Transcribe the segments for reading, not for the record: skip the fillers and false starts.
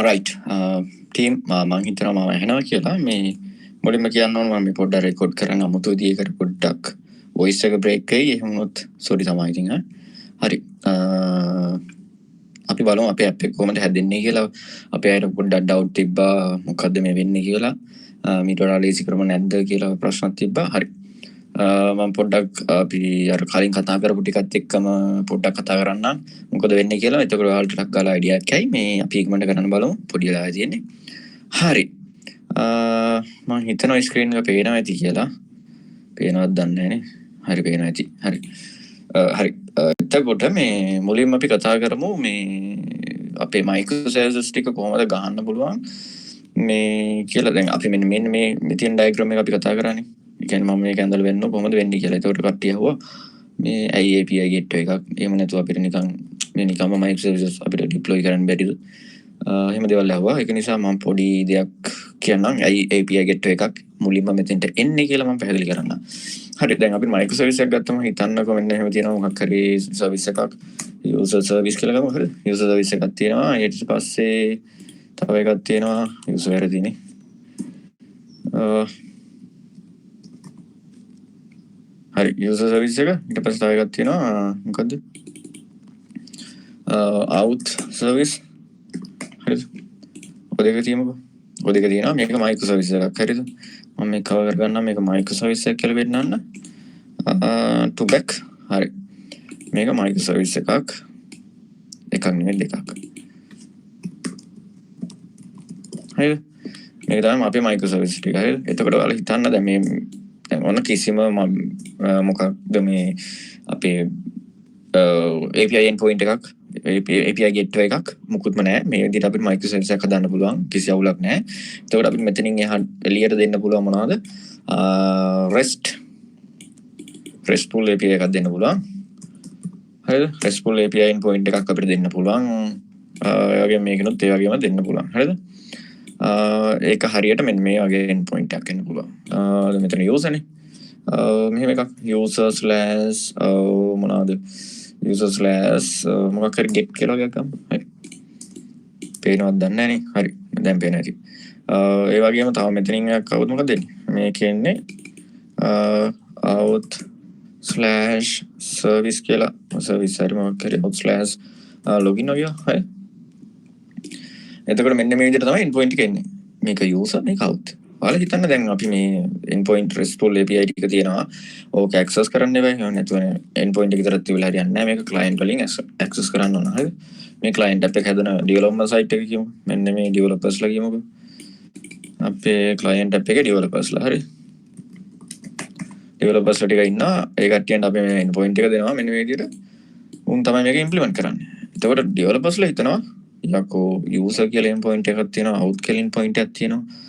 Right team මං හිතනවා මම ඇහෙනවා කියලා මේ මුලින්ම කියන්න ඕන මම මේ පොඩ්ඩක් රෙකෝඩ් කරන් අමුතු විදියකට පොඩ්ඩක් වොයිස් එක බ්‍රේක් වෙයි එහෙම වුණොත් සෝරි තමයි ඉතින් හරි අපි බලමු අපේ ඇප් එක කොහොමද හැදෙන්නේ කියලා අපේ අයට පොඩ්ඩක් ඩවුට් තිබ්බා මොකද්ද මේ වෙන්නේ කියලා මීට වඩා ලේසි ක්‍රම නැද්ද කියලා ප්‍රශ්නක් තිබ්බා හරි මම පොඩ්ඩක් අපි අර කලින් කතා කරපු ටිකත් එක්කම පොඩ්ඩක් කතා කරන්න මොකද වෙන්නේ කියලා එතකොට ඔයාලට ටක් ගාලා අයිඩියා එකක් ඇයි මේ අපි ඉක්මනට කරන්න බලමු පොඩි වෙලාවක් තියෙන්නේ හරි මම හිතනවා ස්ක්‍රීන් එක පේනවා ඇති කියලා පේනවද දන්නේ නැහැ නේ හරි පේනවා ඇති හරි හරි එතකොට මේ මුලින්ම අපි කතා කරමු මේ අපේ මයික්‍රෝ සර්වර්ස් ටික කොහොමද ගහන්න පුළුවන් මේ කියලා දැන් අපි මෙන්න මේ තියෙන ඩයග්‍රෑම් එක අපි කතා කරානේ ඒ කියන්නේ මම මේක ඇඳලා වෙන්න කොහොමද වෙන්නේ කියලා. ඒකට කට්ටිය අහුවා මේ ඇයි API gateway එකක් එහෙම නැතුව අපිට නිකන් මේ නිකම්ම මයික්‍රෝ සර්වර්ස් අපිට ඩිප්ලොයි කරන්න බැරිද? එහෙම දේවල් අහුවා. ඒක නිසා මම පොඩි දෙයක් කියන්නම්. ඇයි API gateway එකක් මුලින්ම මෙතෙන්ට එන්නේ කියලා මම පැහැදිලි කරන්නම්. හරි දැන් අපි මයික්‍රෝ සර්විස් එකක් ගත්තම හිතන්නකෝ මෙන්න එහෙම තියෙනවා මොකක් හරි සර්විස් එකක් යූසර් සර්විස් කියලා ගමු හරිද? යූසර් සර්විස් එකක් තියෙනවා. ඊට පස්සේ තව එකක් තියෙනවා යූසර් වැරදිනේ. හරි යූසර් සර්විස් එක ඊට පස්සේ තව එකක් තියෙනවා මොකද්ද? out සර්විස් හරිද? ඔය දෙක තියෙමුකෝ. ඔය දෙක තියෙනවා මේක මයික්‍රෝ සර්විස් එකක් හරිද? මම මේක කවර් කරගන්නම් මේක මයික්‍රෝ සර්විස් එක කියලා වෙන්නන්න. to back හරි. මේක මයික්‍රෝ සර්විස් එකක් නෙවෙයි දෙකක්. හරිද? මේක තමයි අපේ මයික්‍රෝ සර්විස් ටික හරිද? එතකොට ඔයාලා හිතන්න දැන් මේ දැන් ඔන්න කිසිම මොකක්ද මේ අපේ API endpoint එකක් API gateway එකක් මුකුත්ම නැහැ මේ විදිහට අපිට මයික්‍රෝ සර්විස් එකක් හදාන්න පුළුවන් කිසි අවුලක් නැහැ එතකොට අපිට මෙතනින් එළියට දෙන්න පුළුවන් මොනවද RESTful API එකක් දෙන්න පුළුවන් හරිද RESTful API endpoint එකක් අපිට දෙන්න පුළුවන් ඒ වගේම මේකනොත් ඒ වගේම දෙන්න පුළුවන් හරිද ඒක හරියට මෙන්න මේ වගේ endpoint එකක් එන්න පුළුවන් දැන් මෙතන user නේ මෙහෙම එකක් user/ මොනවද user/ මොකක් හරි get කියලා එකක් ගමු හරි පේනවද දන්නේ නැහැ නේ හරි දැන් පේනවා ඇති ඒ වගේම තව මෙතනින් එකක් આવුත් මොකද දෙන්නේ මේකේ ඉන්නේ out/service කියලා service හරි මොකක් හරි out/login වගේ හරි එතකොට මෙන්න මේ විදිහට තමයි endpoint එක එන්නේ මේක user මේක out ඔයාලා හිතන්න දැන් අපි මේ endpoint RESTful API ටික තියෙනවා ඕක access කරන්න බෑ නැතුව endpoint එක විතරක් තියලා හරියන්නේ නැහැ මේක client වලින් access කරන්න ඕන හරිද මේ client app එක හදන developer site එක කියමු මෙන්න මේ developers ලා කියමුකෝ අපේ client app එකේ developers ලා හරි developers ලා ටික ඉන්නවා ඒ කට්ටියන්ට අපි මේ endpoint එක දෙනවා මෙන්න මේ විදිහට උන් තමයි මේක implement කරන්නේ එතකොට developers ලා හිතනවා යකෝ user කියලා endpoint එකක් තියෙනවා out කියලා endpoint එකක් තියෙනවා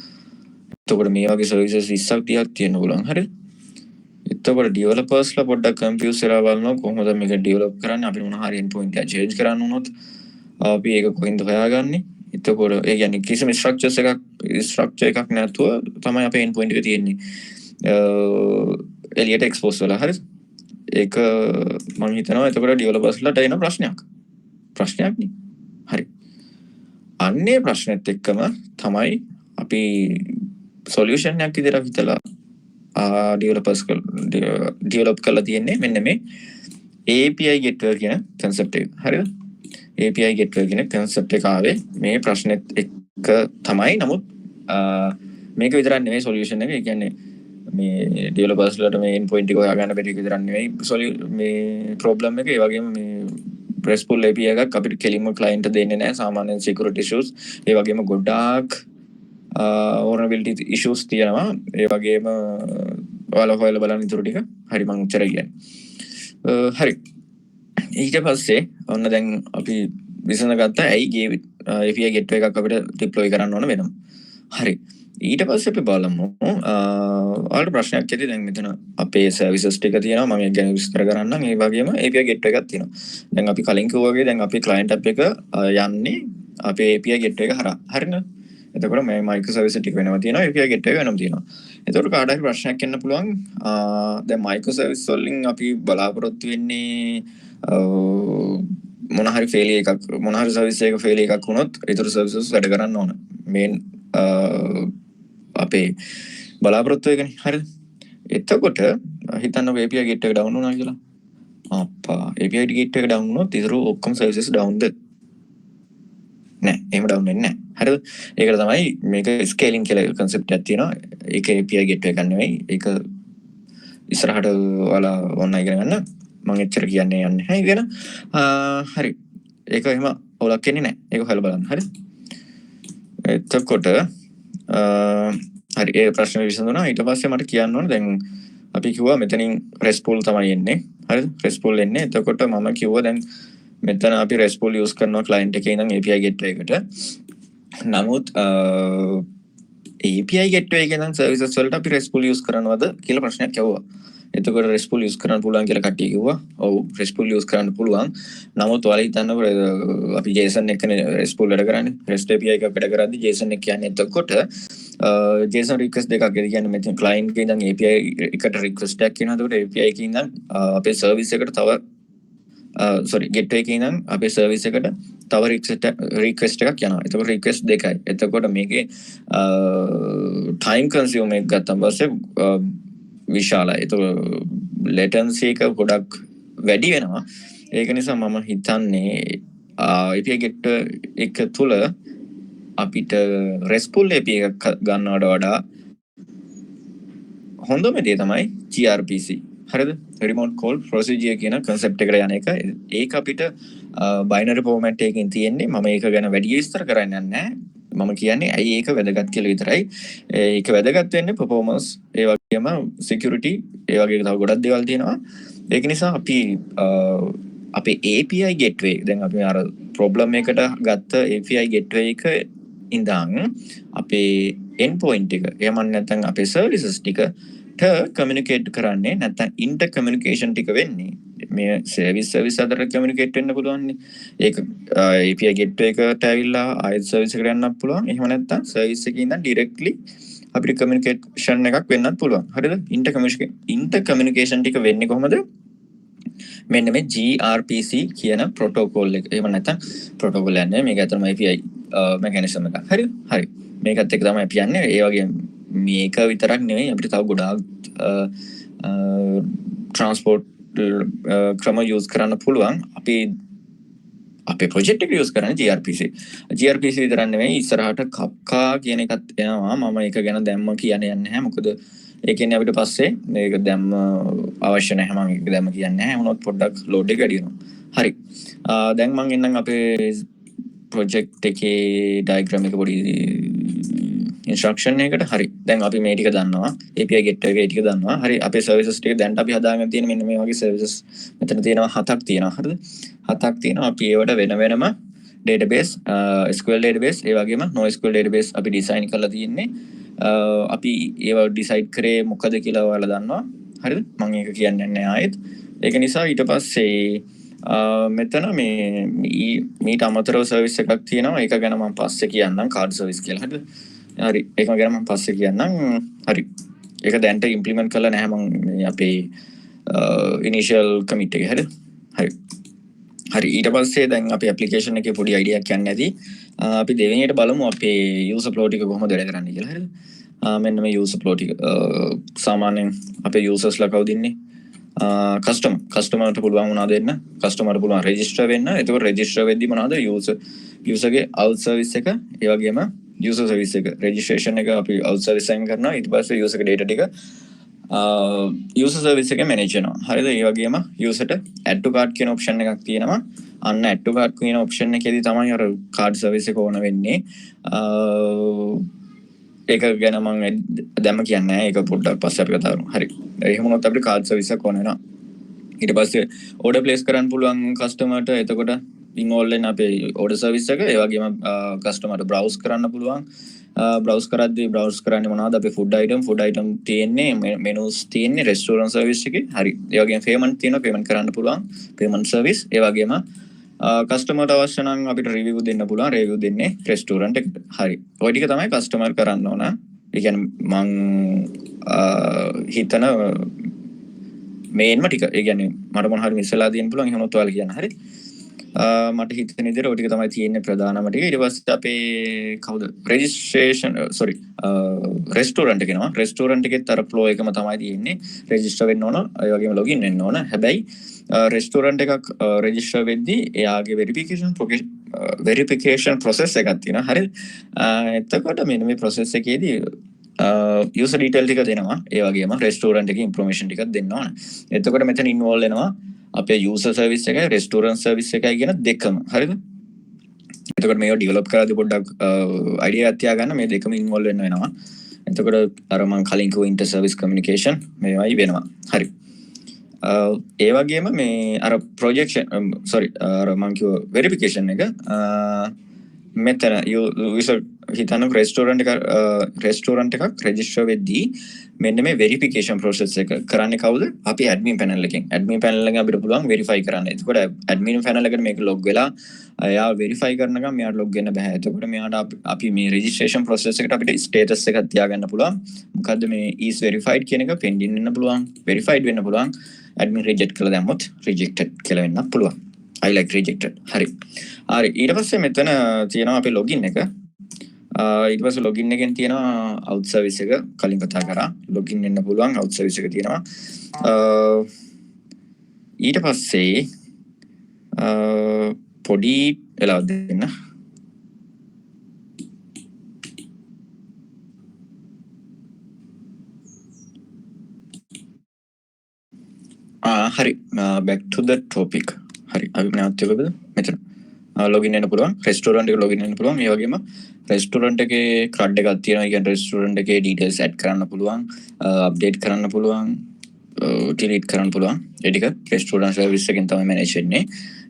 එතකොට මේ වගේ services 20ක් 30ක් තියෙන්න පුළුවන් හරිද එතකොට developers ලා පොඩ්ඩක් confuse වෙලා බලනවා කොහොමද මේක develop කරන්නේ අපිට මොන හරි endpoint එක change කරන්න වුණොත් අපි ඒක කොහෙන්ද හොයාගන්නේ එතකොට ඒ කියන්නේ කිසිම structure එකක් නැතුව තමයි අපේ endpoint එක තියෙන්නේ එළියට expose වෙලා හරිද ඒක මම හිතනවා එතකොට developers ලාට එන ප්‍රශ්නයක් නේ හරි අන්නේ ප්‍රශ්නෙත් එක්කම තමයි අපි solution එකක් විදිහට හිතලා develop කරලා තියෙන්නේ මෙන්න මේ API gateway කියන concept එක. හරිද? API gateway කියන concept එක ආවේ මේ ප්‍රශ්නෙත් එක්ක තමයි. නමුත් මේක විතරක් නෙවෙයි solution එක. ඒ කියන්නේ මේ developers වලට මේ endpoint එක හොයාගන්න බැරි එක විතරක් නෙවෙයි මේ problem එක. ඒ වගේම මේ RESTful API එකක් අපිට කෙලින්ම client දෙන්නේ නැහැ. සාමාන්‍යයෙන් security issues. ඒ වගේම ගොඩාක් vulnerability issues තියෙනවා ඒ වගේම ඔයාලා හොයලා බලන්න ඉතුරු ටික හරි මම උච්චර කියන්නේ හරි ඊට පස්සේ ඔන්න දැන් අපි විසඳගත්තා ඇයි API gateway එකක් අපිට deploy කරන්න ඕන වෙනවා හරි ඊට පස්සේ අපි බලමු ඔයාලට ප්‍රශ්නයක් ඇති දැන් මෙතන අපේ services ටික තියෙනවා මම ඒක ගැන විස්තර කරන්නම් ඒ වගේම API gateway එකක් තියෙනවා දැන් අපි කලින් කිව්වා වගේ දැන් අපි client app එක යන්නේ අපේ API gateway එක හරහා හරිනේ එතකොට මේ මයික්‍රෝ සර්විස් ටික වෙනවා තියෙනවා API gateway වෙනම තියෙනවා. එතකොට කාට හරි ප්‍රශ්නයක් එන්න පුළුවන් දැන් මයික්‍රෝ සර්විස් වලින් අපි බලාපොරොත්තු වෙන්නේ මොන හරි ෆේලියර් එකක් මොන හරි සර්විස් එකක ෆේලියර් එකක් වුණොත් ඊටු සර්විසස් වැඩ කරන්න ඕන මේන් අපේ බලාපොරොත්තු එකනේ හරිද එතකොට හිතන්නකො API gate එක ඩවුන් වුණා කියලා අප්පා API gate එක ඩවුන් වුණොත් ඊටු ඔක්කොම සර්විසස් ඩවුන්ද නෑ එහෙම ඩවුන් වෙන්නේ නෑ හරිද ඒකට තමයි මේක ස්කේලින් කියලා concept එකක් තියෙනවා ඒක API gate එකක් නෙවෙයි ඒක ඉස්සරහට ඔයාලා ඕන ඉගෙන ගන්න මම එච්චර කියන්නේ යන්නේ නැහැ ඉගෙන හරි ඒක එහෙම ඔලක් වෙන්නේ නැහැ ඒක හොයලා බලන්න හරි එතකොට හරි ඒ ප්‍රශ්න විසඳුණා ඊට පස්සේ මට කියන්න ඕන දැන් අපි කිව්වා මෙතනින් RESTful තමයි එන්නේ හරිද RESTful එන්නේ එතකොට මම කිව්වා දැන් මෙතන අපි RESTful use කරනවා client එකේ ඉඳන් API gateway එකට නමුත් API gateway එකේ ඉඳන් services වලට අපි RESTful use කරනවද කියලා ප්‍රශ්නයක් ඇහුවා එතකොට RESTful use කරන්න පුළුවන් කියලා කට්ටිය කිව්වා. ඔව් RESTful use කරන්න පුළුවන්. නමුත් ඔයාලා හිතන්නකො අපි JSON එකනේ RESTful වැඩ කරන්නේ. REST API එකක් වැඩ කරද්දී JSON එක කියන්නේ එතකොට JSON request දෙකක් කියන්නේ මෙතන client එකේ ඉඳන් API එකට request එකක් එනවා. එතකොට API එකේ ඉඳන් අපේ service එකට තව gateway එකේ ඉඳන් අපේ service එකට තව request එකක් යනවා. එතකොට request දෙකයි. එතකොට මේකේ time consume එක ගත්තම පස්සේ විශාලයි. ඒක latency එක ගොඩක් වැඩි වෙනවා. ඒක නිසා මම හිතන්නේ API gateway එක තුල අපිට RESTful API එකක් ගන්නවට වඩා හොඳම දේ තමයි gRPC. හරිද? remote call procedure කියන concept එකට යන එක. ඒක අපිට binary format එකකින් තියෙන්නේ. මම ඒක ගැන වැඩි විස්තර කරන්නේ නැහැ. මම කියන්නේ ඇයි ඒක වැදගත් කියලා විතරයි. ඒක වැදගත් වෙන්නේ performance ඒ වගේම security ඒ වගේ තව ගොඩක් දේවල් තියෙනවා. ඒක නිසා අපි අපේ API gateway දැන් අපි අර problem එකකට ගත්ත API gateway එක ඉඳන් අපේ endpoint එක එහෙම නැත්නම් අපේ services ටිකට communicate කරන්නේ නැත්නම් inter communication ටික වෙන්නේ මේ service අතර communicate වෙන්න පුළුවන් නේ. ඒක API gateway එකට ඇවිල්ලා ආයෙත් service එකට යන්නත් පුළුවන්. එහෙම නැත්නම් service එකේ ඉඳන් directly අපිට communication එකක් වෙන්නත් පුළුවන්. හරිද? inter communication ටික වෙන්නේ කොහොමද? මෙන්න මේ gRPC කියන protocol එක. එහෙම නැත්නම් protocol යන්නේ මේක අතරම API mechanism එකක්. හරිද? හරි. මේකත් එක තමයි අපි යන්නේ. ඒ වගේ මේක විතරක් නෙවෙයි අපිට තව ගොඩාක් transport ක්‍රම use කරන්න පුළුවන්. අපි අපේ project එක use කරන්නේ gRPC විතරක් නෙවෙයි ඉස්සරහට Kafka කියන එකත් එනවා. මම ඒක ගැන දැම්ම කියන්නේ නැහැ. මොකද ඒ කියන්නේ අපිට පස්සේ මේක දැම්ම අවශ්‍ය නැහැ. මම ඒක දැම්ම කියන්නේ නැහැ. මොනොත් පොඩ්ඩක් load එක වැඩි වෙනවා. හරි. දැන් මම එන්නම් අපේ project එකේ diagram එක පොඩි instruction එකකට. හරි. දැන් අපි මේ ටික දන්නවා. API gateway එක ටික දන්නවා. හරි. අපේ services ටික දැන් අපි හදාගෙන තියෙන මෙන්න මේ වගේ services මෙතන තියෙනවා 7ක් තියෙනවා. හරිද? 7ක් තියෙනවා. අපි ඒවට වෙන වෙනම database SQL database ඒ වගේම NoSQL database අපි design කරලා තියෙන්නේ. අපි ඒව decide කරේ මොකද කියලා ඔයාලා දන්නවා. හරිද? මම ඒක කියන්නේ නැහැ ආයෙත්. ඒක නිසා ඊට පස්සේ මෙතන මේට අමතරව service එකක් තියෙනවා. ඒක ගැන මම පස්සේ කියන්නම් card service කියලා. හරිද? හරි ඒක ගැන මම පස්සේ කියන්නම්. හරි. ඒක දැන්ට implement කරලා නැහැ මම අපේ initial commit එකේ. හරිද? හරි. හරි ඊට පස්සේ දැන් අපේ application එකේ පොඩි idea එකක් යන්න ඇති. අපි දෙවෙනියට බලමු අපේ user flow ටික කොහොමද වැඩ කරන්නේ කියලා. හරිද? මෙන්න මේ user flow ටික සාමාන්‍යයෙන් අපේ users ලා කවුද ඉන්නේ? කස්ටමර්ට පුළුවන් මොනවද වෙන්න? කස්ටමර්ට පුළුවන් register වෙන්න. එතකොට register වෙද්දි මොනවද userගේ out service එක ඒ වගේම user service එක registration එක අපි out service එකෙන් කරනවා. ඊට පස්සේ user ගේ data ටික user service එකේ manage වෙනවා. හරිද? ඒ වගේම user ට add to cart කියන option එකක් තියෙනවා. අන්න add to cart කියන option එකේදී තමයි අර card service එක ඕන වෙන්නේ. ඒක ගැන මම දැම්ම කියන්නේ නැහැ. ඒක පොඩ්ඩක් පස්සේ අපි කතා කරමු. හරි. එහෙම වුණොත් අපිට card service එක ඕන වෙනවා. ඊට පස්සේ order place කරන්න පුළුවන් customer ට. එතකොට involve වෙන අපේ order service එක. ඒ වගේම customer ට browse කරන්න පුළුවන්. browse කරද්දී browse කරන්නේ මොනවද? අපේ food item තියෙන්නේ menus තියෙන්නේ restaurant service එකේ. හරි. ඒ වගේම payment තියෙනවා. payment කරන්න පුළුවන්. payment service. ඒ වගේම customer ට අවශ්‍ය නම් අපිට review දෙන්න පුළුවන්. review දෙන්නේ restaurant එකට. හරි. ඔය ටික තමයි customer කරන්න ඕන. ඒ කියන්නේ මං හිතන මේන්ම ටික. ඒ කියන්නේ මට මොන හරි මිස් වෙලා තියෙන්න පුළුවන්. එහෙම උනොත් ඔයාලා කියන්න. හරි. මට හිතෙන විදිහට ඔය ටික තමයි තියෙන්නේ ප්‍රධානම ටික. ඊට පස්සේ අපේ කවුද රෙජිස්ට්‍රේෂන් සෝරි රෙස්ටෝරන්ට් එක එනවා. රෙස්ටෝරන්ට් එකෙත් අර ෆ්ලෝ එකම තමයි තියෙන්නේ. රෙජිස්ටර් වෙන්න ඕන, ඒ වගේම ලොගින් වෙන්න ඕන. හැබැයි රෙස්ටෝරන්ට් එකක් රෙජිස්ටර් වෙද්දී එයාගේ වෙරිෆිකේෂන් ප්‍රොසෙස් එකක් තියෙනවා. හරිද? එතකොට මෙන්න මේ ප්‍රොසෙස් එකේදී යූසර් ඩීටේල් ටික දෙනවා. ඒ වගේම රෙස්ටෝරන්ට් එකේ ඉන්ෆර්මේෂන් ටිකක් දෙන්න ඕන. එතකොට මෙතන ඉන්වෝල්ව් වෙනවා අපේ යූසර් සර්විස් එකයි රෙස්ටෝරන්ට් සර්විස් එකයි කියන දෙකම. හරිද? එතකොට මේව ඩෙවලොප් කරද්දී පොඩ්ඩක් අයිඩියා එකක් තියාගන්න මේ දෙකම ඉන්වෝල්ව් වෙන්න වෙනවා. එතකොට අර මම කලින් කිව්ව ඉන්ටර් සර්විස් කමියුනිකේෂන් මේවයි වෙනවා. හරි. ඒ වගේම මේ අර ප්‍රොජෙක්ෂන් අර මම කිව්ව වෙරිෆිකේෂන් එක මෙතන යූසර් හිතන්න රෙස්ටෝරන්ට් එකක් රෙජිස්ටර් වෙද්දී මෙන්න මේ වෙරිෆිකේෂන් ප්‍රොසෙස් එක කරන්නේ කවුද? අපි ඇඩ්මින් පැනල් එකෙන්. ඇඩ්මින් පැනල් එකෙන් අපිට පුළුවන් වෙරිෆයි කරන්න. එතකොට ඇඩ්මින් පැනල් එකට මේක ලොග් වෙලා එයා වෙරිෆයි කරනකම් මෙයාට ලොග් වෙන්න බෑ. එතකොට මෙයාට අපි මේ රෙජිස්ට්‍රේෂන් ප්‍රොසෙස් එකට අපිට ස්ටේටස් එකක් තියාගන්න පුළුවන්. මොකද්ද මේ is verified කියන එක pending වෙන්න පුළුවන්, verified වෙන්න පුළුවන්. ඇඩ්මින් රිජෙක්ට් කළා දැම්මොත් rejected කියලා වෙන්න පුළුවන්. I like rejected. හරි. ඊට පස්සේ මෙතන තියෙනවා අපේ ලොගින් එක. ඊට පස්සේ ලොගින් එකෙන් තියෙනවා අවුට් සර්විස් එක කලින් කතා කරා. ලොගින් වෙන්න පුළුවන් අවුට් සර්විස් එක තියෙනවා. ඊට පස්සේ පොඩි වෙලාවක් දෙන්න. හරි. back to the topic. හරි. අපි නැවත යකද මෙතන. ලොගින් වෙන්න පුළුවන්. රෙස්ටෝරන්ට් එකට ලොගින් වෙන්න පුළුවන්. ඒ වගේම රෙස්ටෝරන්ට් එකේ ක්‍රඩ් එකක් තියෙනවා. ඒ කියන්නේ රෙස්ටෝරන්ට් එකේ ඩීටේල්ස් ඇඩ් කරන්න පුළුවන්, අප්ඩේට් කරන්න පුළුවන්, ඩිලීට් කරන්න පුළුවන්. ඒ ටික රෙස්ටෝරන්ට් සර්විස් එකෙන් තමයි මැනේජ් වෙන්නේ.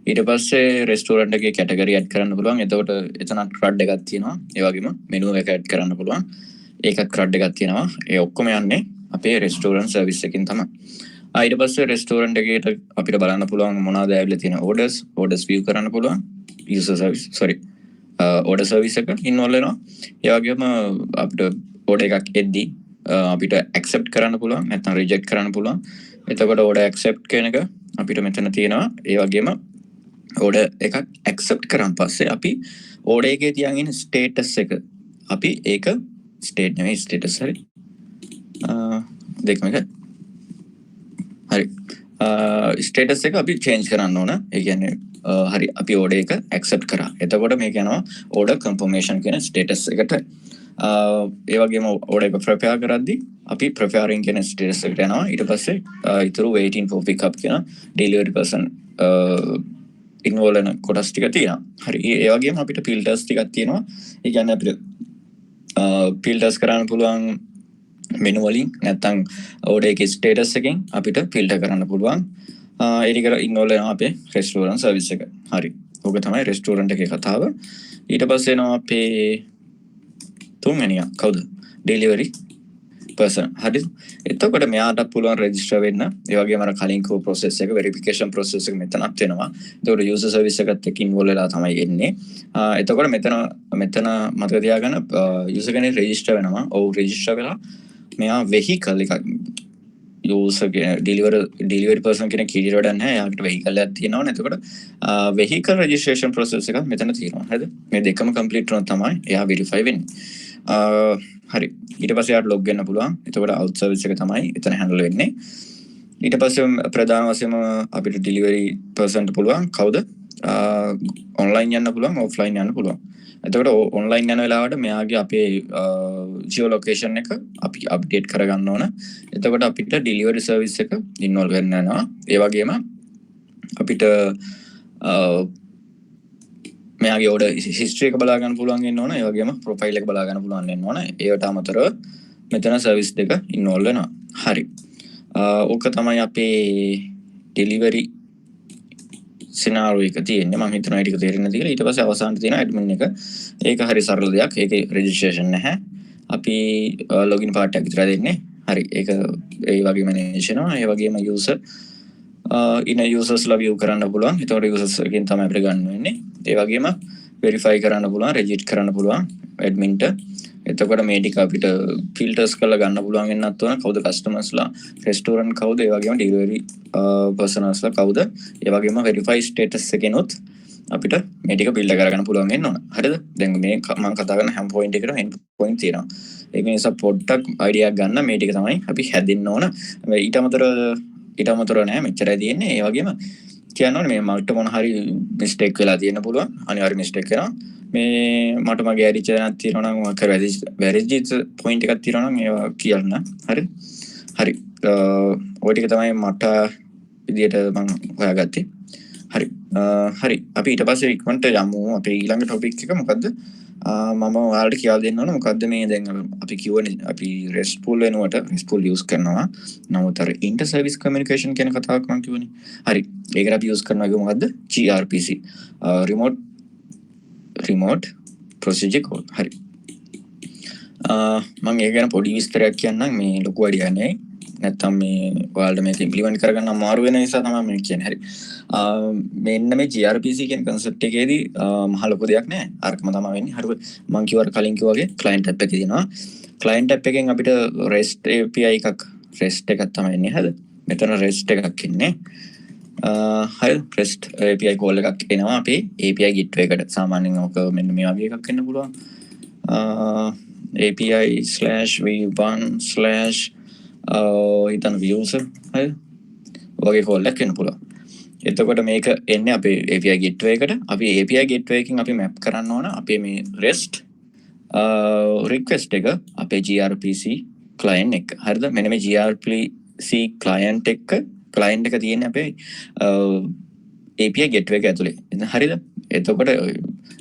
ඊට පස්සේ රෙස්ටෝරන්ට් එකේ කැටගරි ඇඩ් කරන්න පුළුවන්. එතකොට එතන ක්‍රඩ් එකක් තියෙනවා. ඒ වගේම මෙනු එක ඇඩ් කරන්න පුළුවන්. ඒකත් ක්‍රඩ් එකක් තියෙනවා. ඒ ඔක්කොම යන්නේ අපේ රෙස්ටෝරන්ට් සර්විස් එකෙන් තමයි. ඊට පස්සේ රෙස්ටෝරන්ට් එකේට අපිට බලන්න පුළුවන් මොනවද ඇවිල්ලා තියෙන ඕඩර්ස් view කරන්න පුළුවන්. user service order service එක ඉන්වෝල්ව් වෙනවා. ඒ වගේම අපිට order එකක් එද්දී අපිට accept කරන්න පුළුවන් නැත්නම් reject කරන්න පුළුවන්. එතකොට order accept කියන එක අපිට මෙතන තියෙනවා. ඒ වගේම order එකක් accept කරන් පස්සේ අපි order එකේ තියන් ඉන්න status එක අපි ඒක state නෙමෙයි status හරි. දෙකම එක හරි. ස්ටේටස් එක අපි චේන්ජ් කරන්න ඕන. ඒ කියන්නේ හරි අපි ඕඩර් එක ඇක්සෙප්ට් කරා. එතකොට මේක යනවා ඕඩර් කන්ෆර්මේෂන් කියන ස්ටේටස් එකට. ඒ වගේම ඕඩර් එක ප්‍රෙපෙයාර් කරද්දී අපි ප්‍රෙපෙයාරින් කියන ස්ටේටස් එකට යනවා. ඊට පස්සේ ඊටු waiting for pickup කියන delivery person ඉන්වෝල්ව් වෙන කොටස් ටික තියෙනවා. හරි. ඒ වගේම අපිට ෆිල්ටර්ස් ටිකක් තියෙනවා. ඒ කියන්නේ අපිට ෆිල්ටර්ස් කරන්න පුළුවන් මෙනු වලින් නැත්නම් ඕඩර් එකේ ස්ටේටස් එකෙන් අපිට ෆිල්ටර් කරන්න පුළුවන්. ඒක ඉන්වෝල්ව් වෙනවා අපේ රෙස්ටෝරන්ට් සර්විස් එක. හරි. ඕක තමයි රෙස්ටෝරන්ට් එකේ කතාව. ඊට පස්සේ එනවා අපේ තුන්වෙනියා කවුද? Delivery person. හරි. එතකොට මෙයාට පුළුවන් රෙජිස්ටර් වෙන්න. ඒ වගේම අර කලින් කෝ ප්‍රොසෙස් එක වෙරිෆිකේෂන් ප්‍රොසෙස් එක මෙතනත් වෙනවා. එතකොට යූසර් සර්විස් එකත් එක්ක ඉන්වෝල්ව් වෙලා තමයි එන්නේ. එතකොට මෙතන මතක තියාගන්න යූසර් කෙනෙක් රෙජිස්ටර් වෙනවා. ඔව් රෙජිස්ටර් වෙලා මෙයා වෙහිකල් එකක් ඩිලිවරි පර්සන් කෙනෙක් කීරියට වැඩක් නැහැ. එයාට වෙහිකල් එකක් තියෙනවා නේ. එතකොට වෙහිකල් රෙජිස්ට්‍රේෂන් ප්‍රොසෙස් එකක් මෙතන තියෙනවා. හරිද? මේ දෙකම කම්ප්ලීට් වුණොත් තමයි එයා වෙරිෆයි වෙන්නේ. හරි. ඊට පස්සේ එයාට ලොග් වෙන්න පුළුවන්. එතකොට අවුට් සර්විස් එක තමයි එතන හැන්ඩල් වෙන්නේ. ඊට පස්සේ ප්‍රධාන වශයෙන්ම අපිට ඩිලිවරි පර්සන්ට පුළුවන් කවුද? ඔන්ලයින් යන්න පුළුවන්, ඔෆ්ලයින් යන්න පුළුවන්. එතකොට ඔන්ලයින් යන වෙලාවට මෙයාගේ අපේ ජියෝ ලොකේෂන් එක අපි අප්ඩේට් කරගන්න ඕන. එතකොට අපිට ඩිලිවරි සර්විස් එක ඉන්වෝල්ව් වෙන්න යනවා. ඒ වගේම අපිට මෙයාගේ ඕඩර් හිස්ටරි එක බලා ගන්න පුළුවන් වෙන්න ඕන. ඒ වගේම ප්‍රොෆයිල් එක බලා ගන්න පුළුවන් වෙන්න ඕන. ඒවට අමතරව මෙතන සර්විස් දෙක ඉන්වෝල්ව් වෙනවා. හරි. ඕක තමයි අපේ ඩෙලිවරි සිනාරියෝ එක තියෙන්නේ. මම හිතනවා ඒක තේරෙන්නේ කියලා. ඊට පස්සේ අවසානට තියෙන ඇඩ්මින් එක. ඒක හරි සරල දෙයක්. ඒකේ රෙජිස්ට්‍රේෂන් නැහැ. අපි ලොගින් පාර්ට් එක විතර දෙන්නේ. හරි. ඒක ඒ වගේම මැනේජ් වෙනවා. ඒ වගේම යූසර් යූසර්ස්ලා view කරන්න පුළුවන්. ඒතකොට යූසර්ස් එකෙන් තමයි අපිට ගන්න වෙන්නේ. ඒ වගේම වෙරිෆයි කරන්න පුළුවන්, රෙජිස්ටර් කරන්න පුළුවන් ඇඩ්මින්ට. එතකොට මේ ටික අපිට ෆිල්ටර්ස් කරලා ගන්න පුළුවන් වෙනත් ඕන. කවුද කස්ටමර්ස්ලා, රෙස්ටෝරන්ට් කවුද, ඒ වගේම ඩෙලිවරි පර්සනල්ස්ලා කවුද, ඒ වගේම වෙරිෆයි ස්ටේටස් එකෙනොත් අපිට මේ ටික බිල්ඩ් කරගන්න පුළුවන් වෙන්න ඕන. හරිද? දැන් මේ මම කතා කරන හැම පොයින්ට් එකකටම එන්ඩ් පොයින්ට් තියෙනවා. ඒක නිසා පොඩ්ඩක් අයිඩියා ගන්න මේ ටික තමයි අපි හැදෙන්න ඕන. ඊට අමතරව නෑ මෙච්චරයි තියෙන්නේ. ඒ වගේම කියන්න ඕනේ මේ මට මොන හරි මිස්ටේක් වෙලා තියෙන්න පුළුවන්. අනිවාර්ය මිස්ටේක් වෙනවා. මේ මට මගේ ඇරිච්ච දැනක් තියෙනවා නම් මොකක් හරි වැරදිච්ච පොයින්ට් එකක් තියෙනවා නම් ඒවා කියන්න. හරිද? හරි. ඔය ටික තමයි මට විදියට මම හොයාගත්තේ. හරි. හරි. අපි ඊට පස්සේ ඉක්මනට යමු අපේ ඊළඟ ටොපික් එක මොකද්ද? මම ඔයාලට කියලා දෙන්න ඕන මොකද්ද මේ දැන් අපි කියවනේ අපි RESTful වෙනුවට RESTful use කරනවා. නමුත් අර inter service communication කියන කතාවක් මම කියවනේ. හරි. ඒකට අපි use කරනවා මොකද්ද? gRPC. remote procedure call. හරි. මම ඒක ගැන පොඩි විස්තරයක් කියන්නම් මේ ලොකු අයිඩියා නෑ. නැත්තම් මේ ඔයාලට මේක ඉම්ප්ලිමන්ට් කරගන්න අමාරු වෙන නිසා තමයි මම කියන්නේ. හරි. මෙන්න මේ gRPC කියන concept එකේදී මහ ලොකු දෙයක් නෑ. අරකම තමයි වෙන්නේ. හරිද? මම කිව්වා කලින් කිව්වා වගේ client app එකේ තියෙනවා. client app එකෙන් අපිට REST API එකක් තමයි එන්නේ. හරිද? මෙතන REST එකක් ඉන්නේ. හරිද? REST API call එකක් එනවා අපේ API gateway එකට. සාමාන්‍යයෙන් ඔක මෙන්න මේ වගේ එකක් එන්න පුළුවන්. API/v1/ ඉතන user හරිද? වගේ call එකක් එන්න පුළුවන්. එතකොට මේක එන්නේ අපේ API gateway එකට. අපි API gateway එකකින් අපි map කරන්න ඕන අපේ මේ REST request එක අපේ gRPC client එක. හරිද? මෙන්න මේ gRPC client එක තියෙන්නේ අපේ API gateway එක ඇතුලේ. හරිද? එතකොට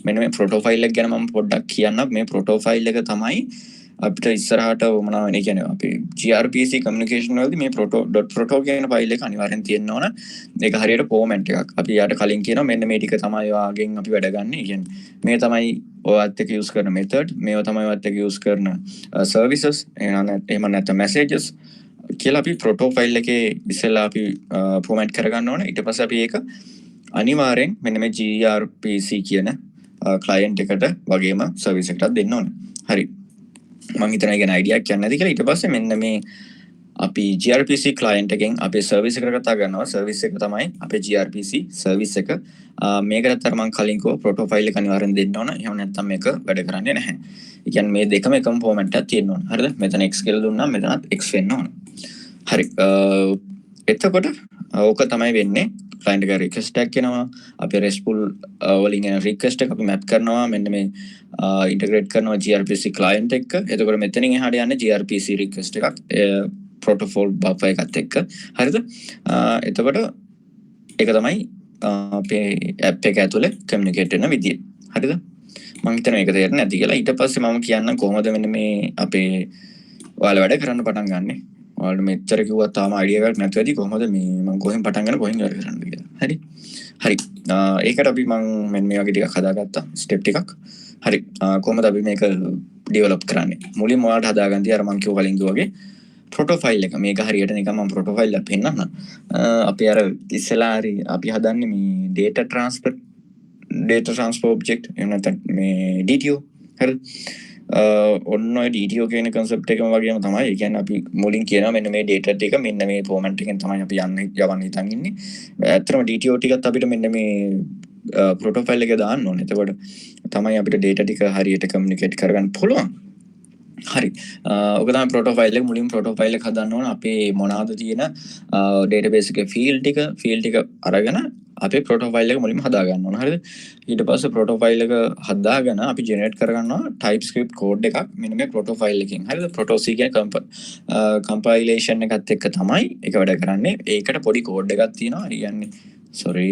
මෙන්න මේ protofile එක ගැන මම පොඩ්ඩක් කියන්නම්. මේ protofile එක තමයි අපිට ඉස්සරහට මොනවා වෙන්නේ කියන්නේ අපි gRPC communication වලදී මේ proto කියන file එක අනිවාර්යෙන් තියෙන්න ඕන. ඒක හරියට format එකක්. අපි යාට කලින් කියනවා මෙන්න මේ ටික තමයි ඔයාගෙන් අපි වැඩ ගන්න. කියන්නේ මේ තමයි ඔයත් එක්ක use කරන method, මේවා තමයි ඔයත් එක්ක use කරන services, එහෙම නැත්නම් messages කියලා අපි proto file එකේ ඉස්සෙල්ලා අපි format කරගන්න ඕන. ඊට පස්සේ අපි ඒක අනිවාර්යෙන් මෙන්න මේ gRPC කියන client එකට වගේම service එකටත් දෙන්න ඕන. හරි. මම හිතන එක ගැන අයිඩියාවක් කියන්න නැති කියලා. ඊට පස්සේ මෙන්න මේ අපි gRPC client එකෙන් අපේ service එකට කතා කරනවා. service එක තමයි අපේ gRPC service එක. මේකට අර මම කලින් කිව්ව protofile එක අනිවාර්යෙන් දෙන්න ඕන. එහෙම නැත්නම් මේක වැඩ කරන්නේ නැහැ. ඒ කියන්නේ මේ දෙකම එකම format එකක් තියෙන්න ඕන. හරිද? මෙතන x කියලා දුන්නා මෙතනත් x වෙන්න ඕන. හරි. එතකොට ඕක තමයි වෙන්නේ. client එක request එකක් එනවා. අපි RESTful වලින් එන request එක අපි map කරනවා. මෙන්න මේ integrate කරනවා gRPC client එක්ක. එතකොට මෙතනින් එහාට යන්නේ gRPC request එකක් protocol buffer එකත් එක්ක. හරිද? එතකොට ඒක තමයි අපේ app එක ඇතුලේ communicate වෙන විදිය. හරිද? මම හිතනවා මේක තේරෙන්නේ නැති කියලා. ඊට පස්සේ මම කියන්නම් කොහොමද මෙන්න මේ අපේ ඔයාලා වැඩ කරන්න පටන් ගන්නෙ. ඔයාලට මෙච්චර කිව්වා තාම අයිඩියා එකක් නැතුව ඇති කොහොමද මේ මම කොහෙන් පටන් ගන්න කොහෙන් වැඩ කරන්නද කියලා. හරි. හරි. ඒකට අපි මම මෙන්න මේ වගේ ටිකක් හදාගත්තා. ස්ටෙප් ටිකක්. හරි. කොහොමද අපි මේක ඩෙවලොප් කරන්නේ? මුලින්ම ඔයාලට හදාගන්න තිය අර මම කිව්ව කලින් කිව්වා වගේ protofile එක. මේක හරියට නිකන් මම protofile එක පෙන්නන්න. අපි අර ඉස්සෙල්ලා හරි අපි හදන්නේ මේ data transfer object එහෙම නැත්නම් මේ DTO. හරි. ඔන්න ඔය DTO කියන concept එකම වගේම තමයි. ඒ කියන්නේ අපි මුලින් කියනවා මෙන්න මේ data ටික මෙන්න මේ format එකෙන් තමයි අපි යවන්න හිතන් ඉන්නේ. ඇත්තටම DTO ටිකත් අපිට මෙන්න මේ protofile එකේ දාන්න ඕනේ. එතකොට තමයි අපිට data ටික හරියට communicate කරගන්න පුළුවන්. හරි. ඔක තමයි protofile එක. මුලින් protofile එක හදන්න ඕන අපේ මොනවාද තියෙන database එකේ field ටික අරගෙන අපේ protofile එක මුලින්ම හදා ගන්න ඕන. හරිද? ඊට පස්සේ protofile එක හදාගෙන අපි generate කරගන්නවා TypeScript code එකක් මෙන්න මේ protofile එකෙන්. හරිද? proto-c කියන compilation එකත් එක්ක තමයි ඒක වැඩ කරන්නේ. ඒකට පොඩි code එකක් තියෙනවා. කියන්නේ sorry.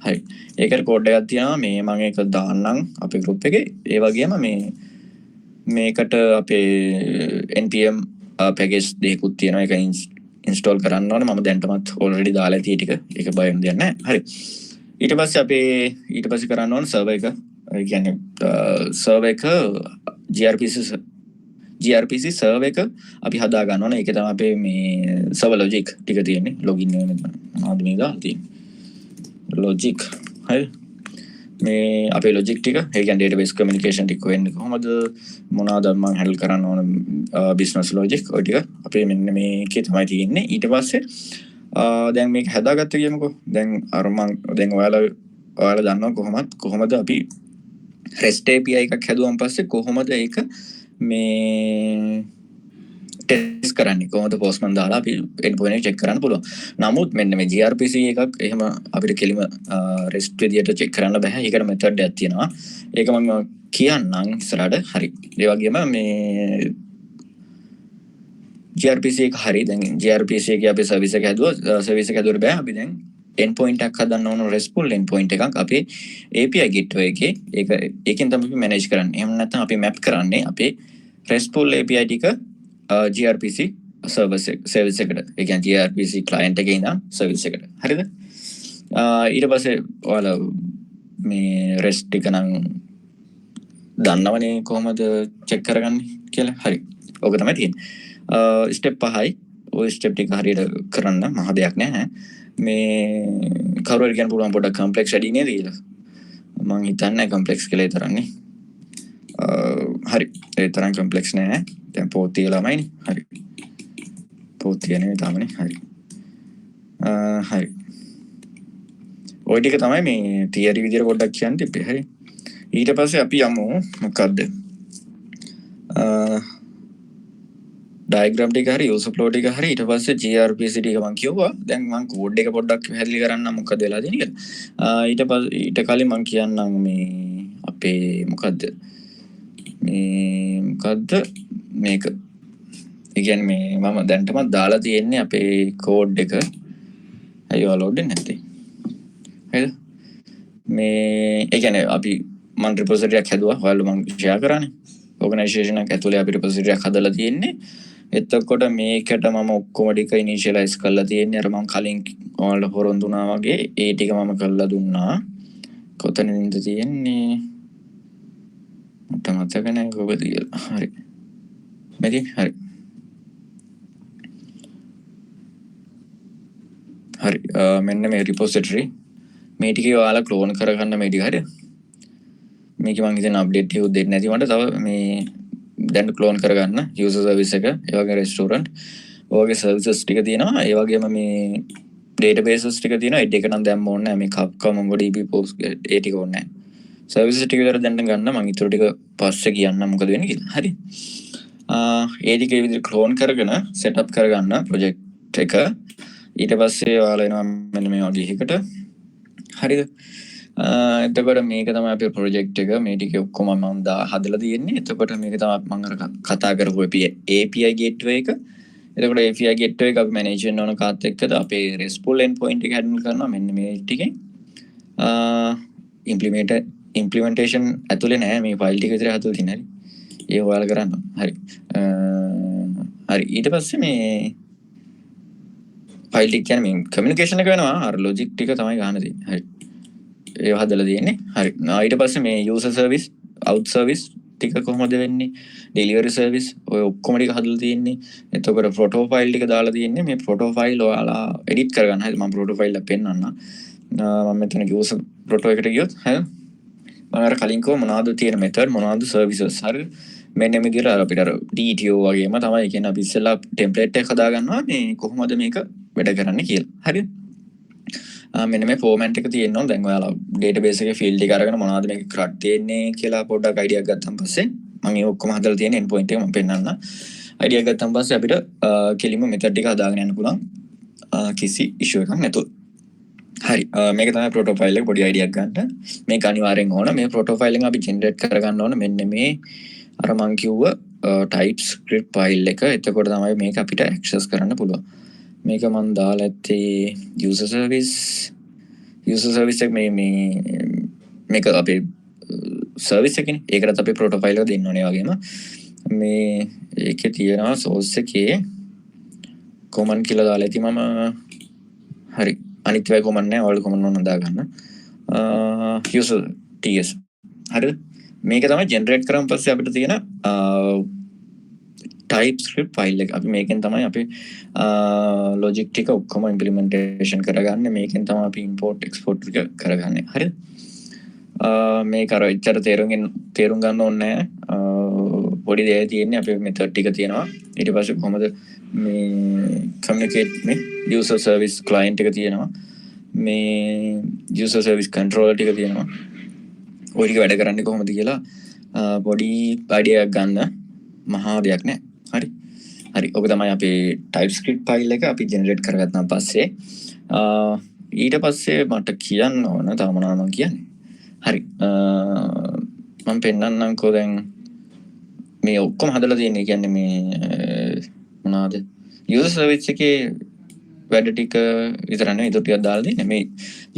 හරි. ඒකට code එකක් තියෙනවා. මේ මම ඒක දාන්නම් අපේ group එකේ. ඒ වගේම මේකට අපේ npm package දෙකකුත් තියෙනවා. ඒක install කරන්න ඕනේ. මම දැන්ටමත් already දාලා තියෙ ටික. ඒක බය වෙන්න දෙයක් නැහැ. හරි. ඊට පස්සේ කරන්න ඕනේ server එක. ඒ කියන්නේ server එක gRPC server එක අපි හදා ගන්න ඕනේ. ඒක තමයි අපේ මේ server logic ටික තියෙන්නේ. login එක මොනවද මේ දාලා තියෙන්නේ? logic. හරි. මේ අපේ logic ටික ඒ කියන්නේ database communication ටික වෙන්නේ කොහොමද මොනවාද මම handle කරන්න ඕන business logic ඔය ටික අපේ මෙන්න මේකේ තමයි තියෙන්නේ. ඊට පස්සේ දැන් මේක හදාගත්ත කියමුකෝ. දැන් අර මම දැන් ඔයාලා දන්නවා කොහොමද අපි REST API එකක් හැදුවන් පස්සේ කොහොමද ඒක මේ ටෙස්ට් කරන්නේ, කොහොමද postman දාලා අපි endpoint එක check කරන්න පුළුවන්. නමුත් මෙන්න මේ gRPC එකක් එහෙම අපිට කෙලිම REST විදියට check කරන්න බෑ. ඒකට method එකක් තියෙනවා. ඒක මම කියන්නම් ඉස්සරහට. හරි. ඒ වගේම මේ gRPC එක හරි. දැන් gRPC එකේ අපි service එක හැදුවට බෑ. අපි දැන් endpoint එකක් හදන්න ඕන, RESTful endpoint එකක් අපේ API gateway එකේ. ඒකෙන් තමයි අපි manage කරන්නේ. එහෙම නැත්නම් අපි map කරන්නේ අපේ RESTful API ටික gRPC service එකට. ඒ කියන්නේ gRPC client එකේ ඉඳන් service එකට. හරිද? ඊට පස්සේ ඔයාලා මේ REST ටික නම් දන්නවනේ කොහොමද check කරගන්නේ කියලා. හරි. ඕක තමයි තියෙන්නේ. step 5යි. ওই step ටික හරියට කරන්න මහ දෙයක් නෑ. මේ කවුරුහරි කියන්න පුළුවන් පොඩක් complex වැඩි නේද කියලා. මම හිතන්නේ complex කියලා ඒ තරම්නේ. හරි. ඒ තරම් complex නෑ. දැන් පොත් තියලාමයිනේ. හරි. පොත් තියන්නේ තාමනේ. හරි. හරි. ඔය ටික තමයි මේ theory විදියට පොඩ්ඩක් කියන්න තිබ්බේ. හරි. ඊට පස්සේ අපි යමු මොකද්ද? diagram ටික හරි user flow ටික හරි ඊට පස්සේ gRPC ටික මම කිව්වා. දැන් මම code එක පොඩ්ඩක් පැහැදිලි කරන්නම් මොකද වෙලා තියෙන්නේ කියලා. ඊට කලින් මම කියන්නම් මේ අපේ මොකද්ද මේක. ඒ කියන්නේ මේ මම දැන්ටමත් දාලා තියෙන්නේ අපේ code එක. අයියෝ load වෙන්නේ නැත්තේ. හරිද? මේ ඒ කියන්නේ අපි මම repository එකක් හැදුවා. ඔයාලට මම share කරානේ. organization එකක් ඇතුලේ අපි repository එකක් හදලා තියෙන්නේ. එතකොට මේකට මම ඔක්කොම ටික initialize කරලා තියෙන්නේ. අර මම කලින් ඔයාලට පොරොන්දු වුණා වගේ ඒ ටික මම කරලා දුන්නා. කොතනින්ද තියෙන්නේ? මට මතක නැහැ කොහෙද කියලා. හරි. මෙතන හරි. හරි. මෙන්න මේ repository මේ ටික ඔයාලා clone කරගන්න මේ ටික හරිද? මේක මම හිතන අප්ඩේට් එකක් දෙන්න නැති මට තව මේ දැන් clone කරගන්න user service එක, ඒ වගේ restaurant, ඔයගේ services ටික තියෙනවා, ඒ වගේම මේ databases ටික තියෙනවා. ඒ ටික නම් දැම්ම ඕනේ නැහැ. මේ Kafka MongoDB post ඒ ටික ඕනේ නැහැ. services ටික විතර දැන් ගන්න. මම ඊටු ටික පස්සේ කියන්නම් මොකද වෙන්නේ කියලා. හරි. ඒ ටික ඒ විදිහට clone කරගෙන setup කරගන්න project එක. ඊට පස්සේ ඔයාලා එනවා මෙන්න මේ වගේ එකකට. හරිද? එතකොට මේක තමයි අපේ project එක. මේ ටික ඔක්කොම මම හදලා තියෙන්නේ. එතකොට මේක තමයි මම අර කතා කරපු API gateway එක. එතකොට API gateway එක අපි manage කරන ඕන කාත් එක්කද අපේ RESTful endpoint එක handle කරනවා මෙන්න මේ ටිකෙන්. implementation ඇතුලේ නෑ මේ file ටික විතර හදලා තියෙන. හරි. ඒ ඔයාලා කරන්න. හරි. හරි. ඊට පස්සේ මේ file ටික කියන්නේ මේ communication එක වෙනවා. අර logic ටික තමයි ගන්න තියෙන්නේ. හරි. ඒ හදලා තියෙන්නේ. හරි. ඊට පස්සේ මේ user service, out service ටික කොහොමද වෙන්නේ? delivery service ඔය ඔක්කොම ටික හදලා තියෙන්නේ. එතකොට photo file ටික දාලා තියෙන්නේ. මේ photo file ඔයාලා edit කරගන්න. හරි. මම photo file එක පෙන්නන්න. මම මෙතන user photo එකට ගියොත් හරි. මම අර කලින් කිව්ව මොනවද තියෙන method මොනවද services. හරි. මෙන්න මේ විදිහට අපිට අර DTO වගේම තමයි කියන්නේ අපි ඉස්සෙල්ලා template එක හදා ගන්නවා මේ කොහොමද මේක වැඩ කරන්නේ කියලා. හරිද? මෙන්න මේ format එක තියෙනවා. දැන් ඔයාලා database එකේ field එක අරගෙන මොනවද මේක CRUD තියෙන්නේ කියලා පොඩ්ඩක් idea එකක් ගත්තන් පස්සේ මම මේ ඔක්කොම හදලා තියෙන endpoint එක මම පෙන්නන්න. idea එකක් ගත්තන් පස්සේ අපිට කෙලින්ම method ටික හදාගෙන යන්න පුළුවන් කිසි issue එකක් නැතුව. හරි. මේක තමයි protofile එක. පොඩි idea එකක් ගන්න. මේක අනිවාර්යෙන් ඕන. මේ protofile එක අපි generate කරගන්න ඕන මෙන්න මේ අර මං කිව්ව TypeScript file එක. එතකොට තමයි මේක අපිට access කරන්න පුළුවන්. මේක මම දාලා ඇත්තේ user service එක මේක අපේ service එකනේ. ඒකටත් අපි protofile එක දෙන්න ඕනේ. වගේම මේ ඒකේ තියෙනවා source එකේ command කියලා දාලා ඇති මම. හරි. අනිත් ඒවා command නෑ. all command ඕන දාගන්න. user ts. හරිද? මේක තමයි generate කරන් පස්සේ අපිට තියෙන TypeScript file එක. අපි මේකෙන් තමයි අපි logic ටික ඔක්කොම implementation කරගන්නේ. මේකෙන් තමයි අපි import export ටික කරගන්නේ. හරිද? මේක අර එච්චර තේරුම් ගන්න ඕනේ නැහැ. පොඩි දෙයක් තියෙන්නේ අපේ method ටික තියෙනවා. ඊට පස්සේ කොහොමද මේ communicate මේ user service client එක තියෙනවා. මේ user service controller ටික තියෙනවා. ඔය ටික වැඩ කරන්නේ කොහොමද කියලා පොඩි අයිඩියා එකක් ගන්න. මහා දෙයක් නෑ. හරි ඔක තමයි අපේ TypeScript ෆයිල් එක අපි ජෙනරේට් කරගත්තාන් පස්සේ ඊට පස්සේ මට කියන්න ඕන තව මොනවද මම කියන්නේ. හරි මම පෙන්නන්නම්කෝ දැන් මේ ඔක්කොම හදලා තියෙන්නේ කියන්නේ මේ මොනවාද user service එකේ වැඩ ටික විතර නෙවෙයි ඊට ටිකක් දාලා තියෙන්නේ. මේ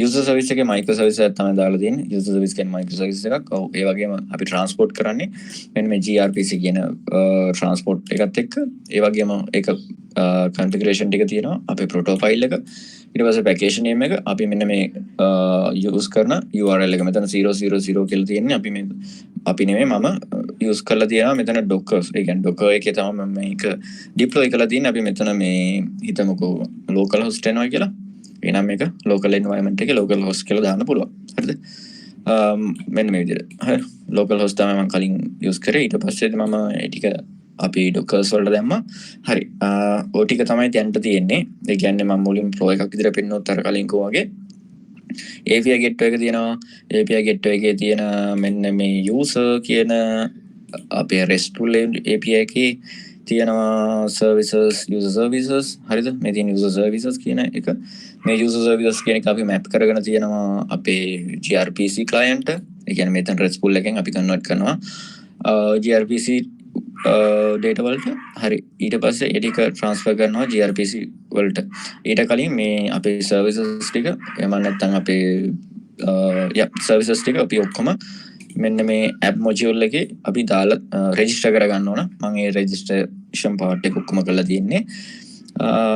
user service එකේ micro service එකක් තමයි දාලා තියෙන්නේ. user service කියන්නේ micro service එකක්. ඔව් ඒ වගේම අපි transport කරන්නේ මෙන්න මේ gRPC කියන transport එකත් එක්ක. ඒ වගේම ඒක configuration ටික තියෙනවා අපේ proto file එක. ඊට පස්සේ package name එක අපි මෙන්න මේ use කරන URL එක මෙතන 000 කියලා තියෙන්නේ. අපි නෙමෙයි මම use කරලා තියෙනවා මෙතන docker. ඒ කියන්නේ docker එකේ තමයි මම මේක deploy කරලා තියෙන්නේ. අපි මෙතන මේ හිතමුකෝ local host වෙනවා කියලා. එනම් මේක local environment එකේ local host කියලා දාන්න පුළුවන්. හරිද? මෙන්න මේ විදිහට. හරි. local host තමයි මම කලින් use කරේ. ඊට පස්සේ මම ඒ ටික අපි dockers වලට දැම්මා. හරි. ඔය ටික තමයි දැන්ට තියෙන්නේ. ඒ කියන්නේ මම මුලින් flow එකක් විදිහට පෙන්නුවත් අර කලින් කෝ වගේ API gateway එක තියෙනවා. API gateway එකේ තියෙන මෙන්න මේ user කියන අපේ RESTful API එකේ තියෙනවා services user services. හරිද? මේ තියෙන user services කියන එක. මේ user services කියන එක අපි map කරගෙන තියෙනවා අපේ gRPC client. ඒ කියන්නේ මෙතන RESTful එකෙන් අපි convert කරනවා gRPC data වලට. හරි. ඊට පස්සේ ඒ ටික transfer කරනවා gRPC වලට. ඊට කලින් මේ අපේ services ටික එහෙම නැත්නම් අපේ services ටික අපි ඔක්කොම මෙන්න මේ app module එකේ අපි දාලා register කරගන්න ඕන. මම ඒ registration part එක ඔක්කොම කරලා තියෙන්නේ.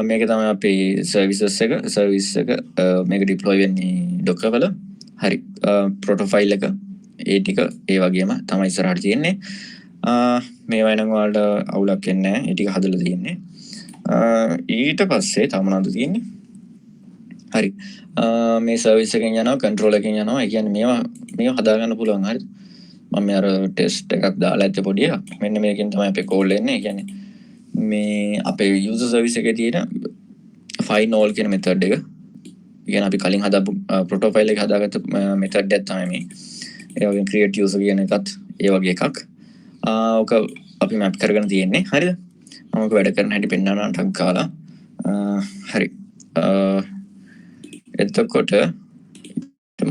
මේක තමයි අපේ services එක මේක deploy වෙන්නේ docker වල. හරි. proto file එක ඒ ටික ඒ වගේම තමයි ඉස්සරහට තියෙන්නේ. මේවා නම් වලට අවුලක් එන්නේ නැහැ. ඒ ටික හදලා තියෙන්නේ. ඊට පස්සේ තව මොනවද තියෙන්නේ? හරි. මේ සර්විස් එකෙන් යනවා කන්ට්‍රෝල් එකෙන් යනවා. ඒ කියන්නේ මේවා හදා ගන්න පුළුවන්. හරිද? මම අර ටෙස්ට් එකක් දාලා ඇත්ත පොඩි එකක්. මෙන්න මේකෙන් තමයි අපේ කෝල් එන්නේ. ඒ කියන්නේ මේ අපේ user service එකේ තියෙන find all කියන method එක. ඒ කියන්නේ අපි කලින් හදාපු proto file එක හදාගත්ත method එකක් තමයි මේ. ඒ වගේම create user කියන එකත් ඒ වගේ එකක්. ඔක අපි map කරගෙන තියෙන්නේ. හරිද? මම ඔක වැඩ කරන හැටි පෙන්නනවා ටක් කාලා. හරි. එතකොට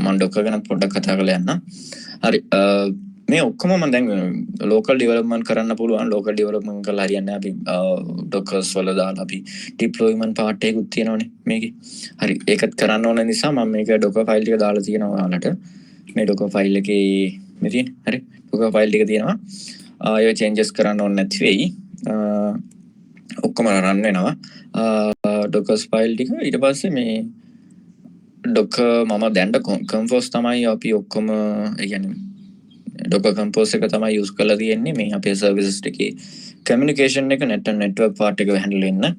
මම docker ගැන පොඩ්ඩක් කතා කරලා යන්න. හරි. මේ ඔක්කොම මම දැන් local development කරන්න පුළුවන්. local development කරලා හරියන්නේ අපි dockers වල දාලා අපි deployment part එකකුත් තියෙනවනේ මේකේ. හරි. ඒකත් කරන්න ඕන නිසා මම මේක docker file ටික දාලා තියෙනවා ඔයාලට. මේ docker file එකේ මේ තියෙන. හරි. docker file ටික තියෙනවා. ඒ changes කරන්න ඕනේ නැති වෙයි. ඔක්කොම run වෙනවා. docker file ටික ඊට පස්සේ මේ docker මම දැන්ට compose තමයි අපි ඔක්කොම ඒ කියන්නේ docker compose එක තමයි use කරලා තියෙන්නේ මේ අපේ services එකේ communication එක network part එක handle වෙන්න.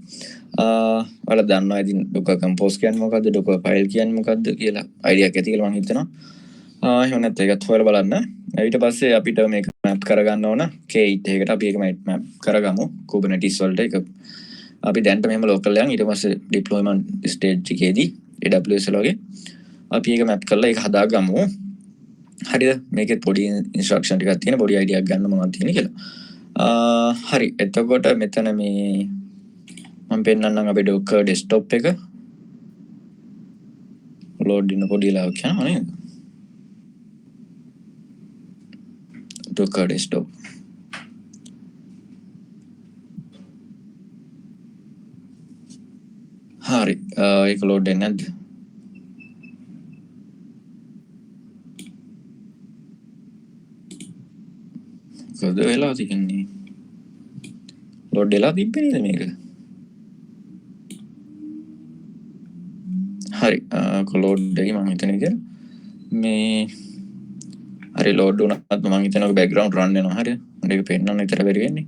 ඔයාලා දන්නවා ඉතින් docker compose කියන්නේ මොකද්ද docker file කියන්නේ මොකද්ද කියලා idea එකක් ඇති කියලා මම හිතනවා. එහෙම නැත්නම් ඒකත් හොයලා බලන්න. ඊට පස්සේ අපිට මේක map කරගන්න ඕන K8 එකකට අපි ඒක map කරගමු Kubernetes වලට. ඒක අපි දැන්ට මෙහෙම local එකෙන් ඊට පස්සේ deployment stage එකේදී AWS වල වගේ අපි ඒක map කරලා ඒක හදාගමු. හරිද? මේකෙත් පොඩි instruction ටිකක් තියෙන පොඩි idea එකක් ගන්න මොනවද තියෙන්නේ කියලා. හරි. එතකොට මෙතන මේ මම පෙන්නන්නම් අපේ docker desktop එක load වෙන පොඩි ලාවක් යනවා නේද? docker desktop. හරි. ඒක load වෙන්නේ නැද්ද? කොහොමද වෙලා තියෙන්නේ? load වෙලා තිබ්බේ නේද මේක? හරි. load එකේ මම හිතන විදිහට මේ හරි load වුණාත් මම හිතනවා background run වෙනවා. හරිද? මේක පෙන්නන්න විතර බැරි වෙන්නේ.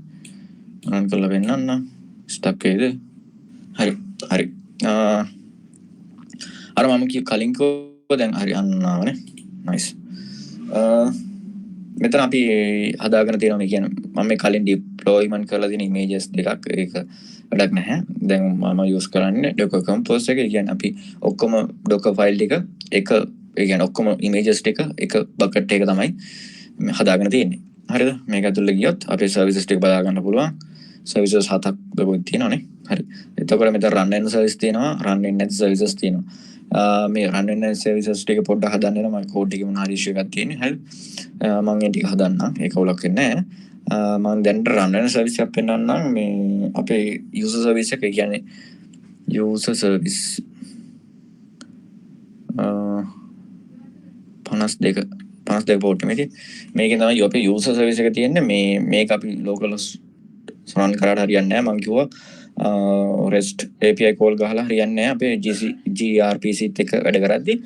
run කරලා පෙන්නන්න. stuck වේද? හරි. අර මම කලින් කෝ දැන් හරි අන්නාවනේ. nice. මෙතන අපි හදාගෙන තියෙනවා මේ කියන්නේ මම මේ කලින් ඩිප්ලොයිමන්ට් කරලා තියෙන ඉමේජස් දෙකක් ඒක වැඩක් නැහැ. දැන් මම යූස් කරන්නේ Docker Compose එක. ඒ කියන්නේ අපි ඔක්කොම Docker file ටික එක ඒ කියන්නේ ඔක්කොම ඉමේජස් ටික එක බකට් එක තමයි හදාගෙන තියෙන්නේ. හරිද? මේක ඇතුළේ ගියොත් අපේ සර්විසස් ටික බලා ගන්න පුළුවන්. සර්විසස් 7ක් වගේ තියෙනවානේ. හරි. එතකොට මෙතන run වෙන සර්විස් තියෙනවා, run වෙන්නේ නැති සර්විසස් තියෙනවා. මේ run වෙන සර්විසස් ටික පොඩ්ඩක් හදන්න යනවා. මම කෝඩ් එකේ මොන හරි ඉෂුව එකක් තියෙන්නේ. හරි. මම ඒ ටික හදන්නම්. ඒක අවුලක් වෙන්නේ නැහැ. මම දැන් run වෙන සර්විස් එකක් පෙන්නන්නම්. මේ අපේ user service එක කියන්නේ user service 52 පෝට් එකේ මේකෙන් තමයි අපේ user service එක තියෙන්නේ. මේක අපි local රන් කරාට හරියන්නේ නැහැ. මම කිව්වා REST API call ගහලා හරියන්නේ නැහැ අපේ gRPC එක වැඩ කරද්දී.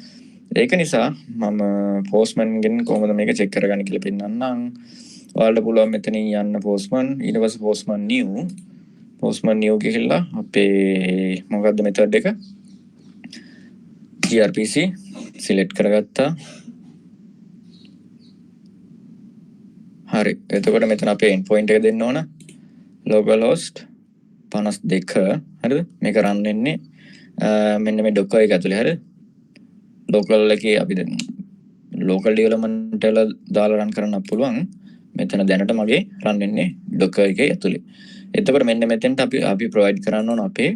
ඒක නිසා මම Postman ගෙන් කොහොමද මේක check කරගන්නේ කියලා පෙන්නන්නම්. ඔයාලට පුළුවන් මෙතනින් යන්න Postman ඊට පස්සේ Postman new ගිහිල්ලා අපේ මොකද්ද method එක gRPC select කරගත්තා. හරි. එතකොට මෙතන අපේ endpoint එක දෙන්න ඕන. localhost 52 හරිද? මේක run වෙන්නේ මෙන්න මේ docker එක ඇතුලේ. හරිද? local එකේ අපි දැන් local development වල දාලා run කරන්න පුළුවන්. මෙතන දැනට මගේ run වෙන්නේ docker එකේ ඇතුලේ. එතකොට මෙන්න මෙතෙන්ට අපි provide කරන්න ඕන අපේ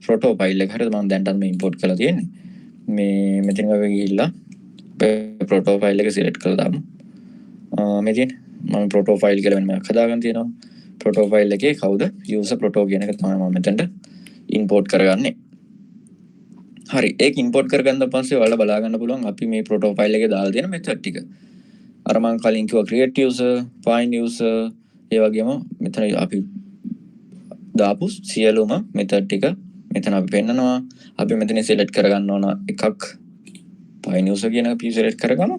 proto file එක. හරිද? මම දැන්ටත් මේ import කරලා තියෙන්නේ. මේ මෙතන වගේ ගිහිල්ලා අපේ proto file එක select කරලා දාමු. මෙතන මම proto file කියලා වෙනම හදාගන්න තියෙනවා. proto file එකේ කවුද user proto කියන එක තමයි මම මෙතනට import කරගන්නේ. හරි. ඒක import කරගන්න පස්සේ ඔයාලා බලා ගන්න පුළුවන් අපි මේ proto file එකේ දාලා තියෙන method ටික. අර මම කලින් කිව්වා create user, find user, ඒ වගේම මෙතන අපි දාපු සියලුම method ටික මෙතන අපි පෙන්නනවා. අපි මෙතන select කරගන්න ඕන එකක් find user කියන එක select කරගමු.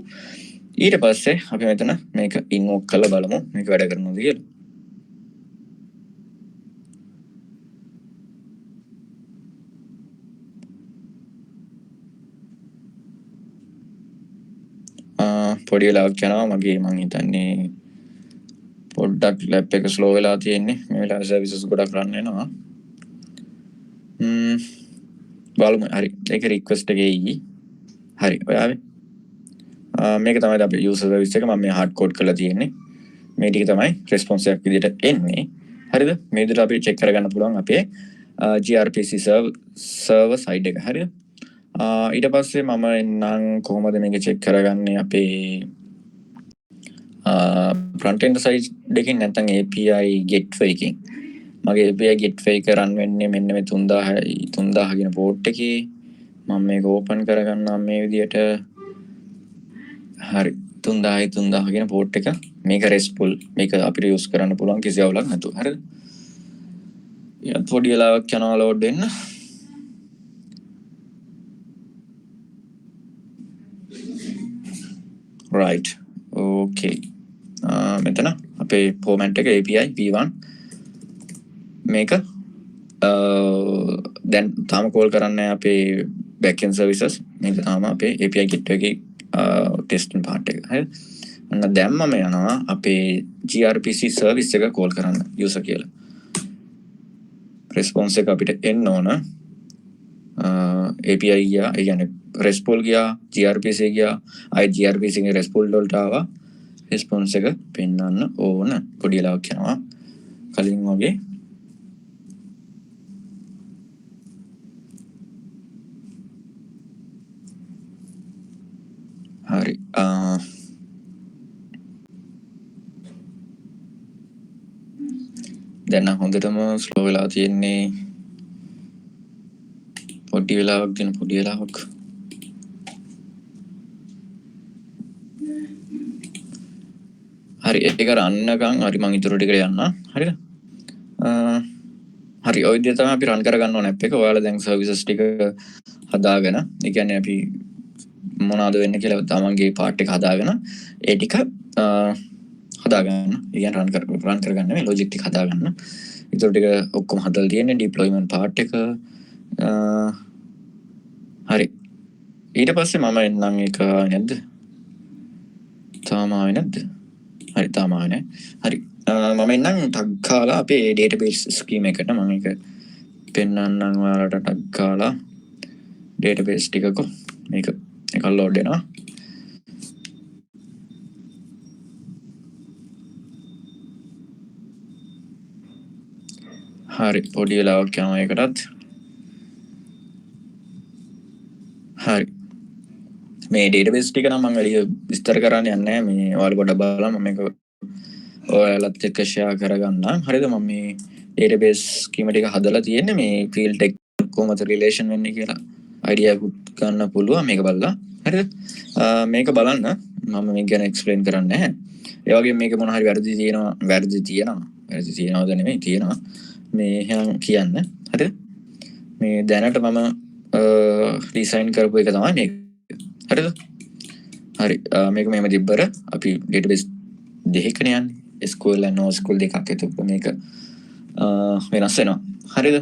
ඊට පස්සේ අපි මෙතන මේක invoke කරලා බලමු මේක වැඩ කරනවද කියලා. පොඩි වෙලාවක් යනවා මගේ මං හිතන්නේ පොඩ්ඩක් ලැප් එක ස්ලෝ වෙලා තියෙන්නේ. මේ වෙලාවේ සර්විසස් ගොඩක් රන් වෙනවා. බලමු. හරි. ඒක රික්වෙස්ට් එකේ ඉයි. හරි. ඔයාවේ මේක තමයි අපේ user service එක. මම මේ hard code කරලා තියෙන්නේ. මේ ටික තමයි response එකක් විදිහට එන්නේ. හරිද? මේ විදිහට අපි check කරගන්න පුළුවන් අපේ gRPC server side එක. හරිද? ඊට පස්සේ මම එන්නම් කොහොමද මේක check කරගන්නේ අපේ front end side එකකින් නැත්නම් API gateway එකකින්. මගේ API gateway එක run වෙන්නේ මෙන්න මේ 3000 කියන port එකේ. මම මේක open කරගන්නම් මේ විදිහට. හරි. 3000 කියන port එක. මේක RESTful. මේක අපිට use කරන්න පුළුවන් කිසි අවුලක් නැතුව. හරිද? ඊට පොඩි වෙලාවක් යනවා load වෙන්න. right. okay. මෙතන අපේ format එක API v1 මේක දැන් තාම call කරන්නේ අපේ backend services. මේක තාම අපේ API gateway එකේ testing part එක. හරිද? අන්න දැන් මම යනවා අපේ gRPC service එක call කරන්න user කියලා. response එක අපිට එන්න ඕන API ගියා. ඒ කියන්නේ RESTful ගියා, gRPC ගියා, gRPC ගේ RESTful වලට ආවා. response එක පෙන්වන්න ඕන. පොඩි වෙලාවක් යනවා. කලින් වගේ හරි. දැන් නම් හොඳටම ස්ලෝ වෙලා තියෙන්නේ. පොඩි වෙලාවක් හරි. ඒක රන්නකම් හරි මං ඉතුරු ටිකට යන්න. හරිද? හරි. ඔය විදිහට තමයි අපි රන් කරගන්න ඕන ඇප් එක. ඔයාලා දැන් සර්විසස් ටික හදාගෙන, ඒ කියන්නේ අපි මොනවද වෙන්නේ කියලා තමන්ගේ පාර්ට් එක හදාගෙන ඒ ටික හදාගන්න. ඒ කියන්නේ රන් කරගන්න මේ ලොජික් ටික හදාගන්න. ඉතුරු ටික ඔක්කොම හදලා තියෙන්නේ ඩිප්ලොයිමන්ට් පාර්ට් එක. හරි. ඊට පස්සේ මම එන්නම් ඒක නැද්ද? තාම ආවේ නැද්ද? හරි තාමාන හරි මම එන්නම් ටක් කාලා අපේ ඩේටාබේස් ස්කීම් එකට මම එක පෙන්වන්නම් ඔයාලට ටක් කාලා ඩේටාබේස් ටිකක මේක එකක් ලෝඩ් වෙනවා හරි පොඩි වෙලාවක් යනවා ඒකටත් හරි මේ ඩේටාබේස් ටික නම් මම එළිය විස්තර කරන්න යන්නේ නැහැ මේ ඔයාලා පොඩ්ඩක් බලන්න මම මේක ඔයාලත් එක්ක ෂෙයා කරගන්නම් හරිද මම මේ ඩේටාබේස් ස්කීම ටික හදලා තියෙන්නේ මේ ෆීල්ඩ් එක කොහොමද රිලේෂන් වෙන්නේ කියලා අයිඩියා එකක් ගන්න පුළුවන් මේක බලලා හරිද මේක බලන්න මම මේක ගැන එක්ස්ප්ලেইন කරන්නේ නැහැ ඒ වගේම මේක මොන හරි වැරදි තියනවද නෙමෙයි තියෙනවා මේ එහෙනම් කියන්න හරිද මේ දැනට මම ඩිසයින් කරපු එක තමයි මේක හරිද හරි මේක මෙහෙම තිබ්බර අපි ඩේටාබේස් දෙකකනේ යන්නේ SQL and NoSQL දෙකක් එතකොට මේක වෙනස් වෙනවා හරිද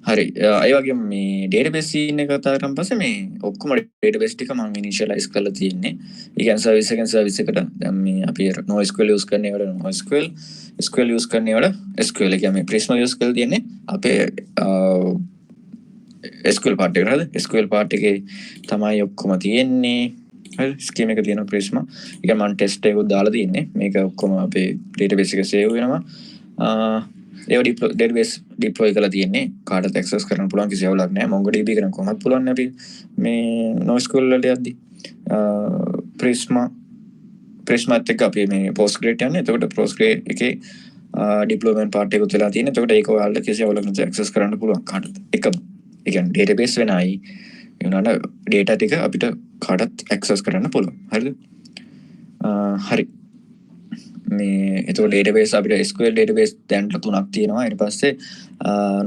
හරි ඒ වගේම මේ ඩේටාබේස් සීන් එක කතා කරන් පස්සේ මේ ඔක්කොම ඩේටාබේස් ටික මම ඉනිෂියලයිස් කරලා තියෙන්නේ ඒ කියන්නේ සර්විස් එකෙන් සර්විස් එකට දැන් මේ අපි NoSQL යූස් කරන ඒවට NoSQL SQL යූස් කරන ඒවට SQL ඒ කියන්නේ Prisma යූස් කරලා තියෙන්නේ අපේ SQL part එක හරිද SQL part එකේ තමයි ඔක්කොම තියෙන්නේ හරි ස්කීම් එක තියෙනවා Prisma ඒක මම ටෙස්ට් එකක් දාලා තියෙන්නේ මේක ඔක්කොම අපේ ඩේටාබේස් එකේ සේව් වෙනවා ඒව ඩේටාබේස් ඩිප්ලොයි කරලා තියෙන්නේ කාටත් ඇක්සස් කරන්න පුළුවන් කිසි අවුලක් නැහැ MongoDB කරන් කොහොමද පුළුවන් අපි මේ NoSQL වලට යද්දි Prisma එක්ක අපි මේ Postgres යන්නේ එතකොට Postgres එකේ ඩිප්ලොයිමන්ට් පාර්ට් එකක් වෙලා තියෙන එතකොට ඒක ඔයාලට කිසි අවුලක් නැතුව ඇක්සස් කරන්න පුළුවන් කාටත් එකම ඒ කියන්නේ ඩේටාබේස් වෙනයි ඒ උනාට ඩේටා ටික අපිට කාටත් ඇක්සස් කරන්න පුළුවන් හරිද හරි මේ එතකොට ඩේටාබේස් අපිට SQL ඩේටාබේස් දැන් තුනක් තියෙනවා ඊට පස්සේ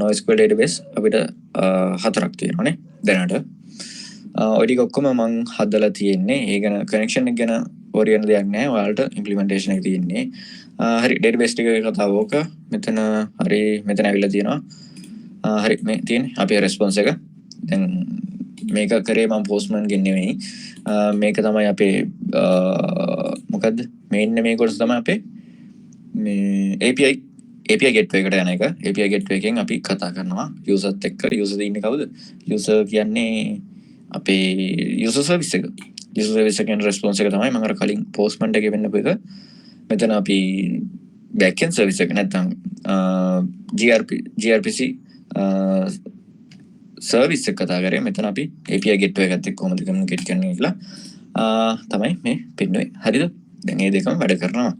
NoSQL ඩේටාබේස් අපිට හතරක් තියෙනවානේ දැනට ඔය ටික ඔක්කොම මම හදලා තියෙන්නේ ඒ ගැන කනෙක්ෂන් එක ගැන worry වෙන දෙයක් නැහැ ඔයාලට ඉම්ප්ලිමන්ටේෂන් එක තියෙන්නේ හරි ඩේටාබේස් ටිකේ කතාව ඕක මෙතන හරි මෙතන ඇවිල්ලා තියෙනවා හරි මේ තියෙන්නේ අපේ රෙස්පොන්ස් එක දැන් මේක කරේ මම පෝස්ට්මන් ගෙන් නෙවෙයි මේක තමයි අපේ මොකද්ද මේන්න මේ කොටස තමයි අපේ මේ API gateway එකට යන එක API gateway එකෙන් අපි කතා කරනවා යූසර්ත් එක්ක යූසර් ඉන්නේ කවුද යූසර් කියන්නේ අපේ යූසර් සර්විස් එක යූසර් සර්විස් එකෙන් රෙස්පොන්ස් එක තමයි මම අර කලින් පෝස්ට්මන් එකේ වෙන්නපු එක මෙතන අපි backend service එක නැත්නම් gRPC සර්විස් එක කතා කරේ මෙතන අපි API gateway එකත් එක්ක කොහොමද කමියුනිකේට් කරන්නේ කියලා තමයි මේ පෙන්නුවේ හරිද දැන් මේ දෙකම වැඩ කරනවා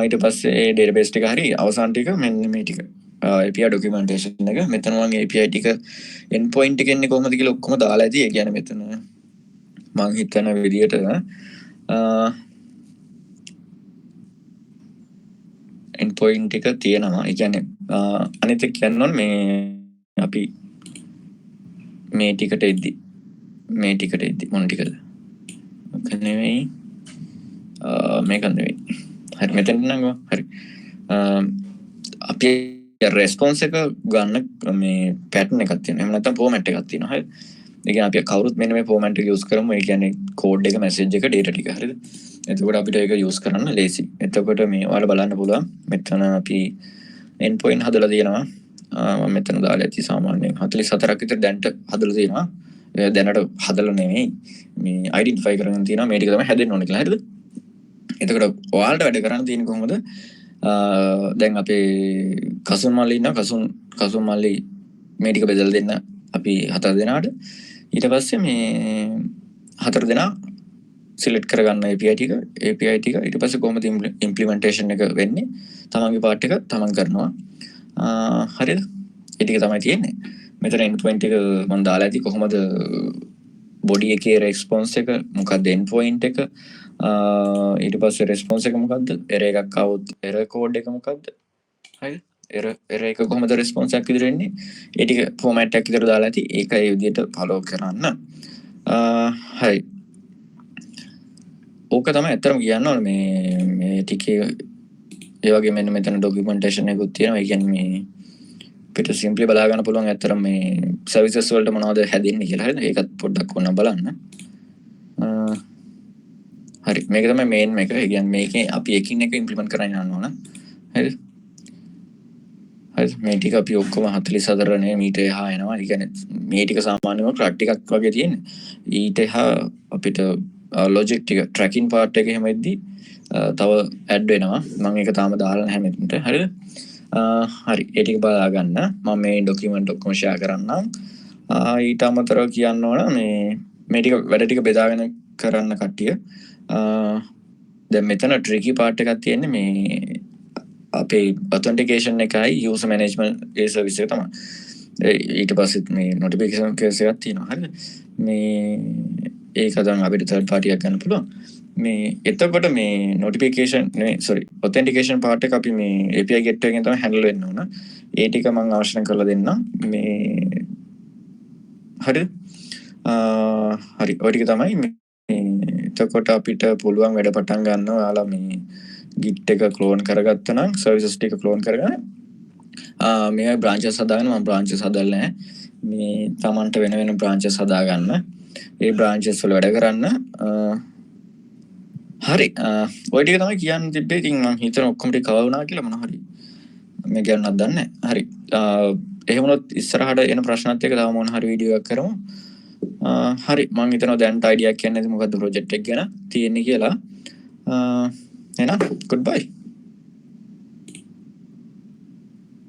ඊට පස්සේ database ටික හරි අවසාන ටික මෙන්න මේ ටික API documentation එක මෙතන වගේ API ටික endpoint එක එන්නේ කොහොමද කියලා ඔක්කොම දාලා ඇති ඒ කියන්නේ මෙතන මම හිතන විදියට endpoint එක තියෙනවා ඒ කියන්නේ අනිත් එක කියන්න ඕනේ මේ අපි මේ ටිකට එද්දි මොන ටිකද මේක නෙවෙයි මේක නෙවෙයි හරි මෙතන නම් හරි අපි රෙස්පොන්ස් එක ගන්න මේ පැටර්න් එකක් තියෙනවා එහෙම නැත්නම් ෆෝමැට් එකක් තියෙනවා හරි ඒ කියන්නේ අපි කවුරුත් මෙන්න මේ ෆෝමැට් එක යූස් කරමු ඒ කියන්නේ කෝඩ් එක මැසේජ් එක ඩේටා ටික හරිද එතකොට අපිට ඒක යූස් කරන්න ලේසි එතකොට මේ ඔයාලා බලන්න පුළුවන් මෙතන අපි endpoint හදලා තියෙනවා මම මෙතන දාලා ඇති සාමාන්‍යයෙන් 44ක් විතර දැන්ට හදලා තියෙනවා දැනට හදලා නෙමෙයි මේ අයිඩෙන්ටිෆයි කරගෙන තියෙනවා මේ ටික තමයි හැදෙන්න ඕනේ කියලා හරිද එතකොට ඔයාලට වැඩ කරන්න තියෙන්නේ කොහොමද දැන් අපේ කසුන් මල්ලි ඉන්නවා කසුන් මල්ලි මේ ටික බෙදලා දෙන්න අපි 4 දෙනාට ඊට පස්සේ මේ 4 දෙනා සිලෙක්ට් කරගන්න API ටික ඊට පස්සේ කොහොමද ඉම්ප්ලිමන්ටේෂන් එක වෙන්නේ තමන්ගේ පාර්ට් එක තමන් කරනවා හරිද ඒ ටික තමයි තියෙන්නේ මෙතන endpoint එක මම දාලා ඇති කොහොමද body එකේ response එක මොකක්ද endpoint එක ඊට පස්සේ response එක මොකක්ද error එකක් આવොත් error code එක මොකක්ද හරිද error එක කොහොමද response එකක් විදිහට එන්නේ ඒ ටික format එකක් විදිහට දාලා ඇති ඒක ඒ විදිහට follow කරන්න හරි ඕක තමයි ඇත්තටම කියන්න ඕනේ මේ ටිකේ ඒ වගේ මෙතන documentation එකකුත් තියෙනවා ඒ කියන්නේ මේ පිට සිම්පලි බලා ගන්න පුළුවන් ඇත්තටම මේ සර්විසස් වලට මොනවද හැදෙන්නේ කියලා හරිද ඒකත් පොඩ්ඩක් ඕන බලන්න හරි මේක තමයි මේන් එක. ඒ කියන්නේ මේකේ අපි එකින් එක ඉම්ප්ලිමන්ට් කරගෙන යන්න ඕන. හරිද? හරි මේ ටික අපි ඔක්කොම 44 නේ මීට එහා එනවා. ඒ කියන්නේ මේ ටික සාමාන්‍යව ක්‍රැක් ටිකක් වගේ තියෙන්නේ. ඊට එහා අපිට ලොජික් ටික ට්‍රැකින් පාර්ට් එක එහෙම එද්දි තව ඇඩ් වෙනවා. මම ඒක තාම දාලා නැහැ මෙතනට. හරිද? හරි ඒ ටික බලා ගන්න. මම මේ ડોකියුමන්ට් ඔක්කොම ෂෙයා කරන්නම්. ඊට අමතරව කියන්න ඕන මේ ටික වැඩ ටික බෙදාගෙන කරන්න කට්ටිය. දැන් මෙතන ට්‍රිකි පාර්ට් එකක් තියෙන්නේ මේ අපේ ඔතෙන්ටිකේෂන් එකයි යූසර් මැනේජ්මන්ට් ඒ සර්විස් එක තමයි. ඊට පස්සෙත් මේ නොටිෆිකේෂන් කේස් එකක් තියෙනවා. හරිද? මේ ඒක දැන් අපිට තර්ඩ් පාර්ටි එකක් ගන්න පුළුවන්. මේ එතකොට මේ නොටිෆිකේෂන් ඔතෙන්ටිකේෂන් පාර්ට් එක අපි මේ API ගෙට් එකෙන් තමයි හැන්ඩල් වෙන්න ඕන. ඒ ටික මම අවශ්‍ය කරලා දෙන්නම්. මේ හරිද? හරි ඔය ටික තමයි මේ එතකොට අපිට පුළුවන් වැඩ පටන් ගන්න. ඔයාලා මේ git එක ක්ලෝන් කරගත්තා නම් සර්විසස් ටික ක්ලෝන් කරගන්න. මේ බ්‍රාන්චස් හදාගන්න. මම බ්‍රාන්චස් හදලා නැහැ. මේ තමන්ට වෙන බ්‍රාන්චස් හදාගන්න. ඒ බ්‍රාන්චස් වල වැඩ කරන්න. හරි ඔය ටික තමයි කියන්න තිබ්බේ. ඉතින් මම හිතන ඔක්කොම ටික කවර් වුණා කියලා මොන හරි මේ කියන්නත් දන්නේ නැහැ. හරි එහෙම වුණොත් ඉස්සරහට එන ප්‍රශ්නත් එක්ක තව මොන හරි වීඩියෝ එකක් කරමු. හරි මම හිතනවා දැන්ට අයිඩියා එකක් කියන්නේ මොකද්ද ප්‍රොජෙක්ට් එක ගැන තියෙන්නේ කියලා. එහෙනම් goodbye.